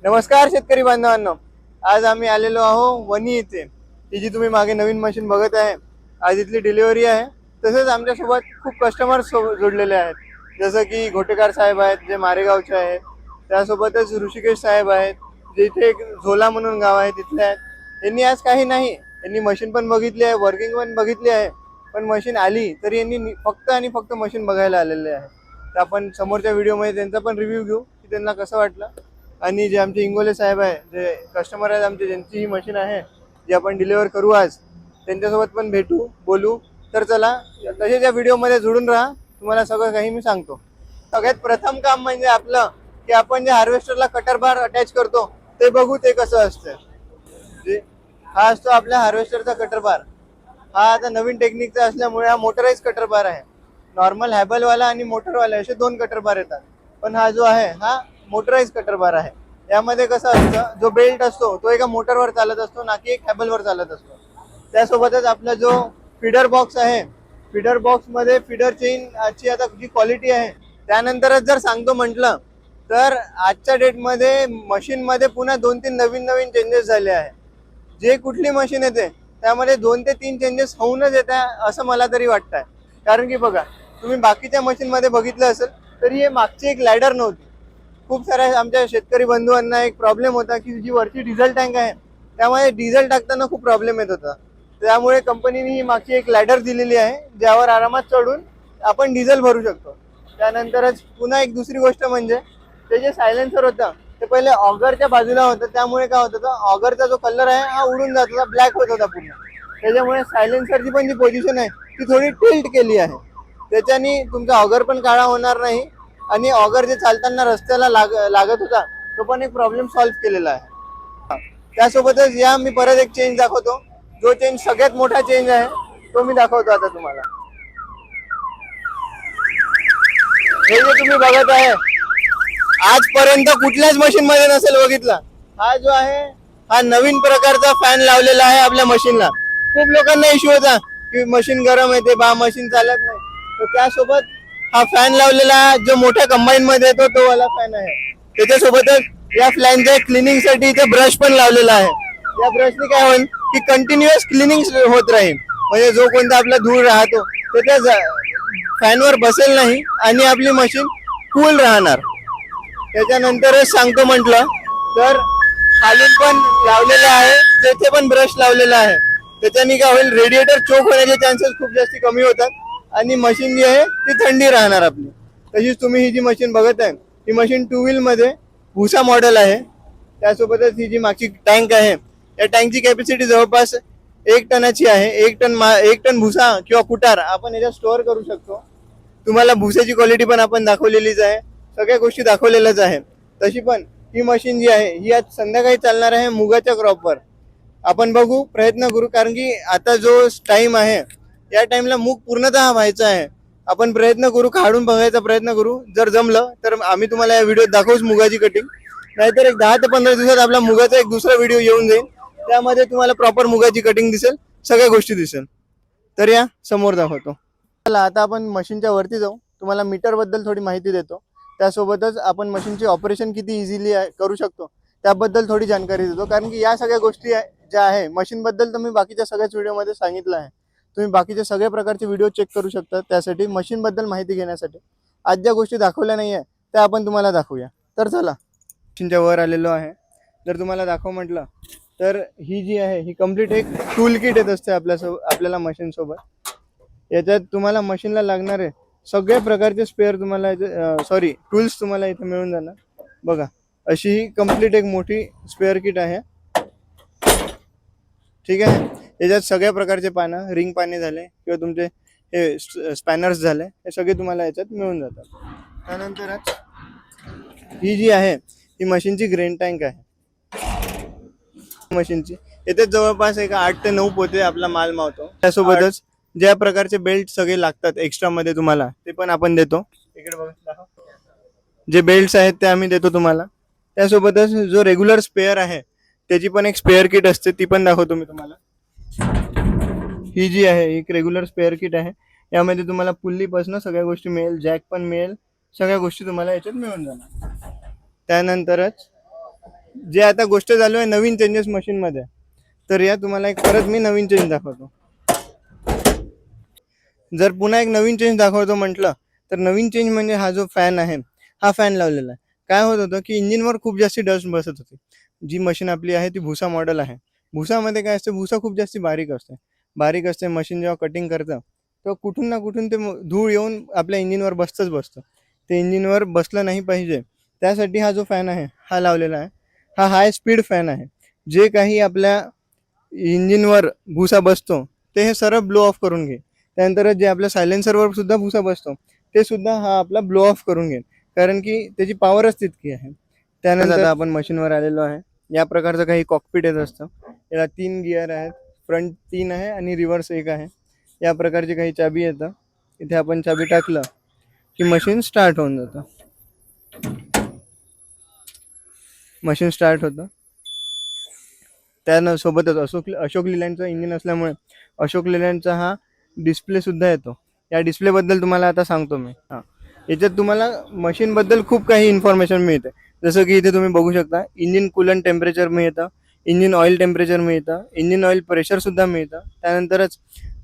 नमस्कार शेतकरी बांधवांनो, आज आम्ही आलेलो आहो वणी येथे। ही जी तुम्ही मागे नवीन मशीन बघत आहे, आज इथली डिलिव्हरी आहे। तसेच आमच्यासोबत खूप कस्टमर्स जोडलेले आहेत, जसं की घोटेकर साहेब आहेत जे मारेगावचे आहेत, त्यासोबतच ऋषिकेश साहेब आहेत जे इथे एक झोला म्हणून गाव आहे तिथले आहेत। यांनी आज काही नाही, यांनी मशीन पण बघितली आहे, वर्किंग पण बघितली आहे, पण मशीन आली तरी यांनी फक्त आणि फक्त मशीन बघायला आलेले आहे। तर आपण समोरच्या व्हिडिओमध्ये त्यांचा पण रिव्ह्यू घेऊ की त्यांना कसं वाटलं। आणि जे आमचे इंगोले साहेब आहे, जे कस्टमर आहेत आमचे, ज्यांची ही मशीन आहे जी आपण डिलिव्हर करू आज, त्यांच्यासोबत पण भेटू, बोलू। तर चला, तसेच या व्हिडिओमध्ये जोडून राहा, तुम्हाला सगळं काही मी सांगतो। सगळ्यात प्रथम काम म्हणजे आपलं की आपण जे हार्वेस्टरला कटर बार अटॅच करतो ते बघू ते कसं असतं। हा असतो आपल्या हार्वेस्टरचा कटर बार। हा आता नवीन टेक्निकचा असल्यामुळे हा मोटराइज कटर बार आहे। नॉर्मल हॅबलवाला आणि मोटरवाला असे दोन कटर बार येतात, पण हा जो आहे हा मोटराइज कटर बार आहे। यामध्ये कसं असतं, जो बेल्ट असतो तो एका मोटरवर चालत असतो, ना की एक हॅबलवर चालत असतो। त्यासोबतच आपला जो फीडर बॉक्स आहे, फीडर बॉक्स मध्ये फीडर चेन ची आता जी क्वालिटी आहे, त्यानंतरच जर सांगतो म्हटलं तर आजच्या डेटमध्ये मशीनमध्ये पुन्हा 2-3 नवीन चेंजेस झाले आहे। जे कुठली मशीन येते त्यामध्ये 2 ते 3 चेंजेस होऊनच येत आहे असं मला तरी वाटतंय। कारण की बघा, तुम्ही बाकीच्या मशीनमध्ये बघितलं असेल तरी हे मागची एक लॅडर नव्हती। खूप साऱ्या आमच्या शेतकरी बंधूंना एक प्रॉब्लेम होता की जी वरची डिझेल टँक आहे त्यामध्ये डिझेल टाकताना खूप प्रॉब्लेम येत होता। त्यामुळे कंपनीने ही मागची एक लॅडर दिलेली आहे, ज्यावर आरामात चढून आपण डिझेल भरू शकतो। त्यानंतरच पुन्हा एक दुसरी गोष्ट म्हणजे ते जे सायलेन्सर होतं ते पहिले ऑगरच्या बाजूला होतं, त्यामुळे काय होत होतं, ऑगरचा जो कलर आहे हा उडून जात होता, ब्लॅक होत होता पूर्ण। त्याच्यामुळे सायलेन्सरची पण जी पोझिशन आहे ती थोडी टिल्ट केली आहे, त्याच्याने तुमचा ऑगर पण काळा होणार नाही आणि ऑगर जे चालताना रस्त्याला लागत होता तो पण एक प्रॉब्लेम सॉल्व्ह केलेला आहे। त्यासोबतच या मी परत एक चेंज दाखवतो, जो चेंज सगळ्यात मोठा चेंज आहे तो मी दाखवतो आता तुम्हाला। हे जे तुम्ही बघत आहे, आजपर्यंत कुठल्याच मशीन मध्ये नसेल बघितला, हा जो आहे हा नवीन प्रकारचा फॅन लावलेला आहे आपल्या मशीनला। खूप लोकांना इश्यू होता की मशीन गरम येते बा, मशीन चालत नाही, तर त्यासोबत हा फॅन लावलेला जो मोठ्या कंबाईन मध्ये येतो तो वाला फॅन आहे। त्याच्यासोबतच या फॅनच्या क्लिनिंग साठी इथे ब्रश पण लावलेला आहे। या ब्रशने काय होईल की कंटिन्युअस क्लिनिंग होत राहील, म्हणजे जो कोणता आपला धूळ राहतो तो त्या फॅनवर बसेल नाही आणि आपली मशीन कूल राहणार। त्याच्यानंतरच सांगतो म्हटलं तर खालून पण लावलेलं आहे, तेथे पण ब्रश लावलेला आहे। त्याच्याने काय होईल, रेडिएटर चोक होण्याचे चान्सेस खूप जास्त कमी होतात आणि मशीन जी आहे ती थंडी राहणार आपली। तशीच तुम्ही ही जी मशीन बघत आहे ही मशीन 2 व्हील मध्ये भुसा मॉडेल आहे। त्यासोबतच ही जी मागची टँक आहे, या टँकची कॅपॅसिटी जवळपास 1 टनाची आहे। 1 टन भुसा किंवा कुटार आपण याच्यात स्टोअर करू शकतो। तुम्हाला भुसाची क्वालिटी पण आपण दाखवलेलीच आहे, सगळ्या गोष्टी दाखवलेल्याच आहे। तशी पण ही मशीन जी आहे ही आज संध्याकाळी चालणार आहे मुगाच्या क्रॉपवर। आपण बघू, प्रयत्न करू, कारण की आता जो टाइम आहे या टाइमला मूग पूर्णतः व्हायचा आहे। आपण प्रयत्न करू, काढून बघायचा प्रयत्न करू, जर जमलं तर आम्ही तुम्हाला या व्हिडिओत दाखवूच मुगाची कटिंग। नाहीतर एक 10 ते 15 दिवसात आपला मुगाचा एक दुसरा व्हिडिओ येऊन जाईल, त्यामध्ये तुम्हाला प्रॉपर मुगाची कटिंग दिसेल, सगळ्या गोष्टी दिसेल। तर या समोर दाखवतो। चला आता आपण मशीनच्या वरती जाऊ, तुम्हाला मीटर बद्दल थोडी माहिती देतो। त्यासोबतच आपण मशीनची ऑपरेशन किती इझिली करू शकतो त्याबद्दल थोडी जानकारी देतो। कारण की या सगळ्या गोष्टी ज्या आहे मशीन बद्दल तर मी बाकीच्या सगळ्याच व्हिडिओमध्ये सांगितलं आहे, तुम्ही बाकीचे सगळे प्रकारचे व्हिडिओ चेक करू शकता। त्यासाठी मशीन बद्दल माहिती घेण्यासाठी आज ज्या गोष्टी दाखवल्या नाही आहे त्या आपण तुम्हाला दाखवूया। तर चला, मशीनच्या वर आलेलो आहे। जर तुम्हाला दाखव म्हटलं तर ही जी आहे ही कम्प्लीट एक टूल किट येत असते आपल्याला मशीन सोबत। याच्यात तुम्हाला मशीनला लागणारे सगळ्या प्रकारचे स्पेअर तुम्हाला टूल्स तुम्हाला इथे मिळून जाणार। बघा, अशी ही कम्प्लीट एक मोठी स्पेअर किट आहे, ठीक आहे। याच्यात सगळ्या प्रकारचे पानं, रिंग पाने झाले किंवा तुमचे हे स्पॅनर्स झाले, हे सगळे तुम्हाला याच्यात मिळून जातात। त्यानंतरच ही जी आहे ही मशीनची ग्रेन टँक आहे। मशीनची येथे जवळपास एक 8 ते 9 पोते आपला माल मावतो। त्यासोबतच ज्या प्रकारचे बेल्ट सगळे लागतात एक्स्ट्रा मध्ये तुम्हाला ते पण आपण देतो। इकडे बघा, जे बेल्ट्स आहेत ते आम्ही देतो तुम्हाला। त्यासोबतच जो रेग्युलर स्पेअर आहे त्याची पण एक स्पेअर किट असते, ती पण दाखवतो मी तुम्हाला। ही जी आहे एक रेग्युलर स्पेअर किट आहे, यामध्ये तुम्हाला पुल्लीपासून सगळ्या गोष्टी मिळेल, जॅक पण मिळेल, सगळ्या गोष्टी तुम्हाला याच्यात मिळून जाणार। त्यानंतरच जे आता गोष्ट चालू आहे नवीन चेंजेस मशीनमध्ये, तर या तुम्हाला एक परत मी नवीन चेंज दाखवतो. जर पुन्हा एक नवीन चेंज दाखवतो म्हटलं तर नवीन चेंज म्हणजे हा जो फॅन आहे, हा फॅन लावलेला आहे. काय होत होतं की इंजिनवर खूप जास्ती डस्ट बसत होती. जी मशीन आपली आहे ती भुसा मॉडेल आहे. भुसामध्ये काय असते, भुसा खूप जास्ती बारीक असते. मशीन जेव्हा कटिंग करतं तेव्हा कुठून ना कुठून ते धूळ येऊन आपल्या इंजिनवर बसतं. ते इंजिनवर बसलं नाही पाहिजे, त्यासाठी हा जो फॅन आहे हा लावलेला आहे. हा हाय स्पीड फॅन आहे. जे काही आपल्या इंजिनवर भुसा बसतो ते हे सरळ ब्लो ऑफ करून घे. त्यानंतर जे आपल्या सायलेन्सरवर सुद्धा भुसा बसतो ते सुद्धा हा आपला ब्लो ऑफ करून घेईल, कारण की त्याची पॉवरच तितकी आहे. त्यानंतर आता आपण मशीनवर आलेलो आहे. या प्रकारचं काही कॉकपिट येत असतं. याला 3 गिअर आहेत, फ्रंट 3 आहे आणि रिव्हर्स 1 आहे. या प्रकारची काही चाबी येतं. इथे आपण चाबी टाकलं की मशीन स्टार्ट होऊन जातं. मशीन स्टार्ट होतं. त्यासोबतच अशोक लिलँडचं इंजिन असल्यामुळे अशोक लिलँडचा हा डिस्प्लेसुद्धा येतो. या डिस्प्लेबद्दल तुम्हाला आता सांगतो मी. हां, याच्यात तुम्हाला मशीनबद्दल खूप काही इन्फॉर्मेशन मिळते. जसं की इथे तुम्ही बघू शकता, इंजिन कूलंट टेम्परेचर मिळतं, इंजिन ऑइल टेम्परेचर मिळतं, इंजिन ऑइल प्रेशरसुद्धा मिळतं. त्यानंतरच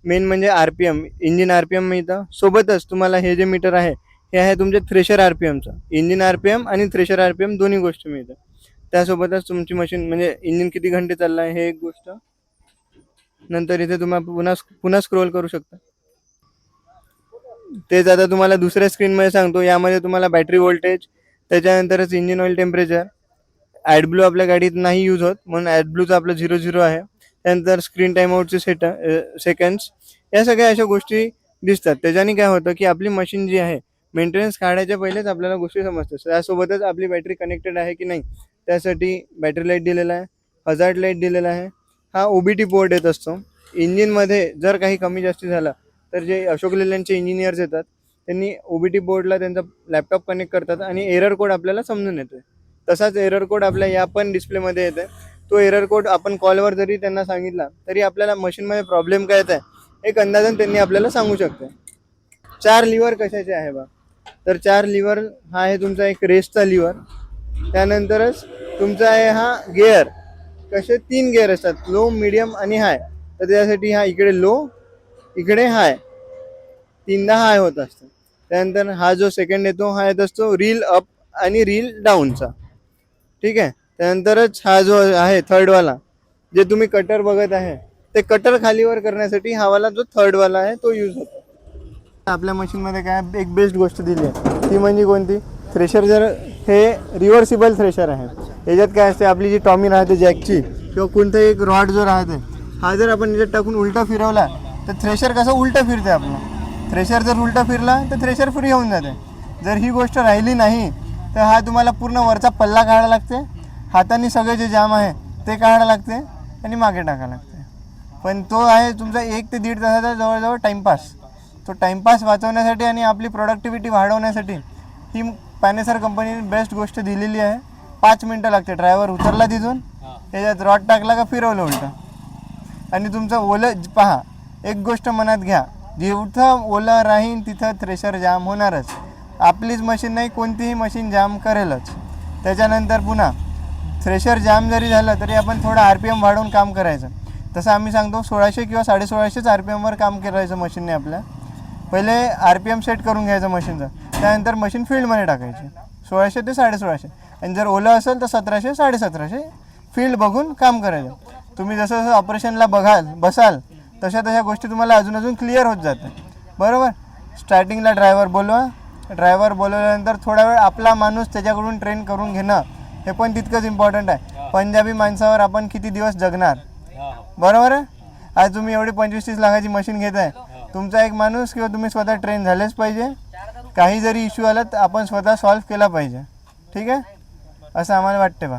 मेन म्हणजे RPM, इंजिन RPM मिळतं. सोबतच तुम्हाला हे जे मीटर आहे हे आहे तुमचे थ्रेशर RPMचं. इंजिन RPM आणि थ्रेशर RPM दोन्ही गोष्टी मिळतात. त्यासोबतच तुमची मशीन म्हणजे इंजिन किती घंटे चाललं आहे हे एक गोष्ट. नंतर इथे तुम्ही पुन्हा स्क्रोल करू शकता. तेच आता तुम्हाला दुसऱ्या स्क्रीनमध्ये सांगतो. यामध्ये तुम्हाला बॅटरी व्होल्टेज, त्याच्यानंतरच इंजिन ऑइल टेम्परेचर. ॲडब्लू आपल्या गाडीत नाही यूज होत म्हणून ॲडब्लूचं आपलं 00 आहे. त्यानंतर स्क्रीन टाईमआउटचे सेकंड्स, या सगळ्या अशा गोष्टी दिसतात. त्याच्याने काय होतं की आपली मशीन जी आहे मेंटेनन्स काढायच्या पहिलेच आपल्याला गोष्टी समजतात. त्यासोबतच आपली बॅटरी कनेक्टेड आहे की नाही त्यासाठी बॅटरी लाईट दिलेला आहे, हजार्ड लाईट दिलेला आहे. हा OBD पोर्ट येत असतो. इंजिनमध्ये जर काही कमी जास्ती झालं तर जे अशोक लेलँडचे इंजिनियर्स येतात त्यांनी OBD बोर्डला त्यांचा लॅपटॉप कनेक्ट करतात आणि एरर कोड आपल्याला समजून येतो. तसाच एरर कोड आपल्या या पण डिस्प्लेमध्ये येते. तो एरर कोड आपण कॉलवर जरी त्यांना सांगितला तरी आपल्याला मशीनमध्ये प्रॉब्लेम काय येत आहे एक अंदाजन त्यांनी आपल्याला सांगू शकते. 4 लिव्हर कशाचे आहे बा, तर 4 लिव्हर हा आहे तुमचा एक रेसचा लिव्हर. त्यानंतरच तुमचा आहे हा गिअर. कसे 3 गिअर असतात, लो, मिडियम आणि हाय. तर त्यासाठी हा इकडे लो, इकडे हाय, 3दा हाय होत असतो. त्यानंतर हा जो सेकंड येतो हा येत असतो रील अप आणि रील डाऊनचा. ठीक आहे. त्यानंतरच हा जो आहे थर्डवाला, जे तुम्ही कटर बघत आहे ते कटर खालीवर करण्यासाठी हा वाला जो थर्डवाला आहे तो यूज होतो. आपल्या मशीनमध्ये काय एक बेस्ट गोष्ट दिली आहे ती म्हणजे कोणती, थ्रेशर. जर हे रिव्हर्सिबल थ्रेशर आहे. याच्यात काय असते, आपली जी टॉमी राहते जॅकची किंवा कोणताही एक रॉड जो राहते हा जर आपण याच्यात टाकून उलटा फिरवला तर थ्रेशर कसं उलटं फिरते आपलं. थ्रेशर जर उलटा फिरला तर थ्रेशर फ्री होऊन जाते. जर ही गोष्ट राहिली नाही तर हा तुम्हाला पूर्ण वरचा पल्ला काढायला लागते, हाताने सगळे जे जाम आहे ते काढायला लागते आणि मागे टाकायला लागते. पण तो आहे तुमचा 1 ते 1.5 तासाचा जवळजवळ टाईमपास. तो टाईमपास वाचवण्यासाठी आणि आपली प्रोडक्टिव्हिटी वाढवण्यासाठी ही पॅनेसर कंपनीने बेस्ट गोष्ट दिलेली आहे. 5 मिनटं लागते. ड्रायव्हर उतरला तिथून, त्याच्यात रॉड टाकला का फिरवलं उलटं. आणि तुमचं ओलं पहा, एक गोष्ट मनात घ्या, जिथं ओलं राहीन तिथं थ्रेशर जाम होणारच. आपलीच मशीन नाही, कोणतीही मशीन जाम करेलच. त्याच्यानंतर पुन्हा थ्रेशर जाम जरी झालं तरी आपण थोडं RPM वाढवून काम करायचं. तसं आम्ही सांगतो 1600 किंवा 1650 RPMवर काम करायचं मशीनने. आपल्या पहिले RPM सेट करून घ्यायचं मशीनचं, त्यानंतर मशीन फील्डमध्ये टाकायची 1600 ते 1650. आणि जर ओलं असेल तर 1700 1750 फील्ड बघून काम करायचं. तुम्ही जसं जसं ऑपरेशनला बसाल तशा तशा गोष्टी तुम्हाला अजून क्लिअर होत जातात. बरोबर. स्टार्टिंगला ड्रायव्हर बोलवल्यानंतर थोडा वेळ आपला माणूस त्याच्याकडून ट्रेन करून घेणं हे पण तितकंच इम्पॉर्टंट आहे. पंजाबी माणसावर आपण किती दिवस जगणार, बरोबर आहे. आज तुम्ही एवढी 25-30 लाखाची मशीन घेत आहे, तुमचा एक माणूस किंवा तुम्ही स्वतः ट्रेन झालेच पाहिजे. काही जरी इश्यू आला तर आपण स्वतः सॉल्व्ह केला पाहिजे. ठीक आहे, असं आम्हाला वाटते बा.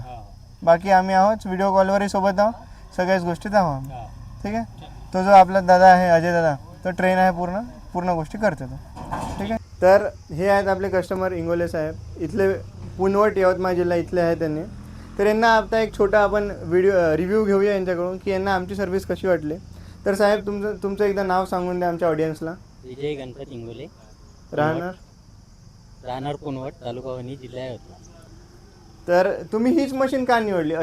बाकी आम्ही आहोत, व्हिडिओ कॉलवरही सोबत आहोत, सगळ्याच गोष्टीत आहोत. ठीक आहे. तो जो आपला दादा आहे अजय दादा, तो ट्रेन आहे, पूर्ण गोष्टी करतो तो. ठीक आहे. तर हे आहेत आपले कस्टमर इंगोले साहेब, इथले पुनवट यवतमाळ जिल्हा इथले आहे त्यांनी. तर यांना आता एक छोटा आपण रिव्ह्यू घेऊया यांच्याकडून की यांना आमची सर्व्हिस कशी वाटली. तर साहेब तुमचं एकदा नाव सांगून द्या आमच्या ऑडियन्सला. विजय गणपत इंगोले, राहणार पुनवट, तालुका वणी, जिल्हा यवतमाळ. तर तुम्ही हीच मशीन का निवडली?